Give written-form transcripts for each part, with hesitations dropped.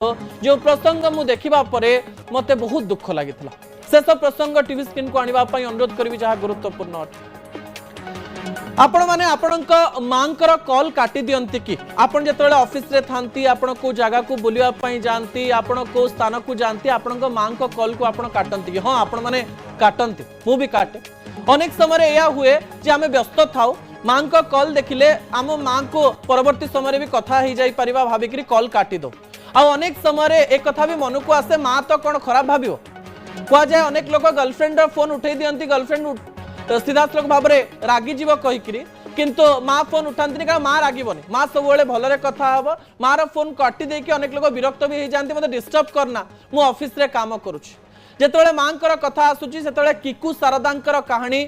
जो प्रसंग मु देखा मत बहुत दुख लगी शेष प्रसंग टीवी स्क्रीन को आने अनुरोध करी जहाँ गुरुत्वपूर्ण अटे आपण माने आपणक मांकर कॉल काटी दियंती कि आपण जेतबेले ऑफिस रे थांती आपण को जगह को बुलिया पई जानती आपण को स्थान को जानती आपणक मांक कॉल को आपण काटंती कि हां आपण माने काटंती मु भी काटे अनेक समय या हुए जे आमे व्यस्त थाउ मांक कॉल देखिले आम मां को परवर्ती समय भी कथा ही जाई परिबा भाबिकरी कॉल काटी दो आ अनेक समय एक कथा भी मन को आसे मां तो कौन खराब भावियो कह जाए अनेक लोग गर्लफ्रेंड फोन उठे दियंती गर्लफ्रेंड सीधासलख भाव में रागी जीव कहीकि किंतु माँ फोन उठाती कारण माँ रागबनी माँ सब भलरे कथा हम माँ फोन काटी देकी अनेक लोग विरक्त भी हो जाती मतलब डिस्टर्ब करना मु ऑफिस रे काम करुच्ची जिते माँ कथा आसूची से किकू शारदा कहानी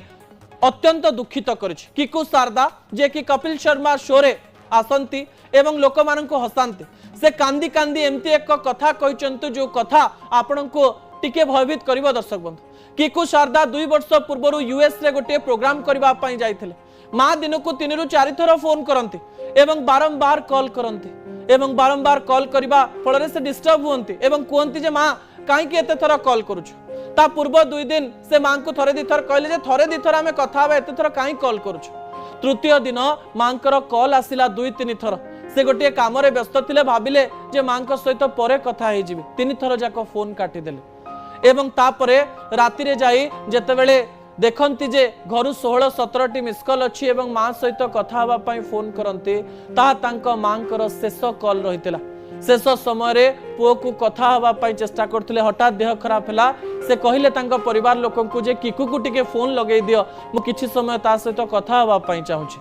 अत्यंत दुखित करुच्ची किकू शारदा जे कि कपिल शर्मा शो रे आसंती एवं लोक मान हसाती से कांदी कांदी एमती एक कथा कहते जो कथा आपण को टिके भयभीत कर दर्शक बंधु किकू शारदा 2 वर्ष पूर्व यूएस रे गोटे प्रोग्राम करने जाइथिले माँ दिन को 3 ରୁ 4 थर फोन करती एवं बारंबार कॉल करती एवं बारंबार कॉल करने फल से डिस्टर्ब हुंती एवं कहती जे माँ कहीं एत थर कॉल करुछु ता पूर्व 2 दिन से माँ को थरे दी थर कहले थरे दी थर आम कथा एत थर कहीं कॉल करुछु तृतीय दिन माँ कॉल आसिला 2-3 थर से गोटे काम व्यस्त थे भाविले जे माँ सहित पर कथा हो 3 थर जाक फोन काटिदेले एवं तापरे राति रे जाई जेतेबेले देखंती जे घर 16-17 मिसकल अच्छी एवं माँ सहित कथा हवा पई फोन करंती ता तांको मांकर शेष कॉल रहितला शेष समय रे पुओ को कथा हवा पई चेष्टा करथिले हठात देह खराब हला से कहिले तांको परिवार लोकन को जे किकू को टिके फोन लगेई दियो मु किछि समय ता सहित कथा हवा पई चाहूछि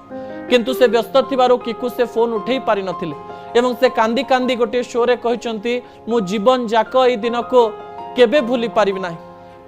किंतु से व्यस्त थिबारो किकू से फोन उठेई पारि नथिले एवं से कांदी कांदी गोटे शो रे कहिसंती मु जीवन जाक ए दिन को केबे भूली पारिबि नाही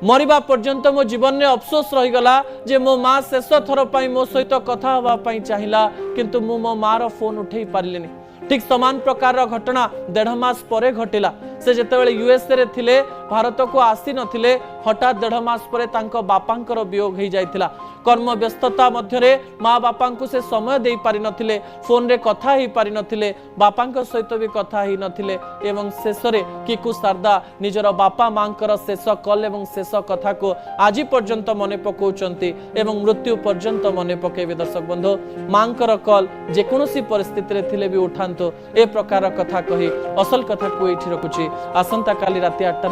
मरिबा पर्यंत मो जीवन में अफसोस रहीगला जे मो माँ शेष थर पाई मो सहित कथा हवा पाई चाहिला किंतु मु मो मार फोन उठेई पारिलेनी ठीक समान प्रकार घटना 1.5 मास परे घटिला से जेतेबेले यूएस रे थिले भारत को आसी नथिले हठात 1.5 मास परे तांको बापांकर वियोग हो जाइतिला कर्म व्यस्तता मध्यरे माँ बापा को से समय दे पारि नथिले फोन रे कथा ही पारि नथिले बापांक सहित भी कथा ही नथिले एवं शेष रे किकू शारदा निजर बापा मांकर शेष कॉल एवं शेष कथा को आज पर्यंत मने पकाउचंती एवं मृत्यु पर्यंत मने पकेबे दर्शक बंधु मांकर कॉल जेकोसी परिस्थिति रे थिले भी उठांतो ए प्रकार कथा कही असल कथा को एठी रखुची आसंता काली राति 8 रे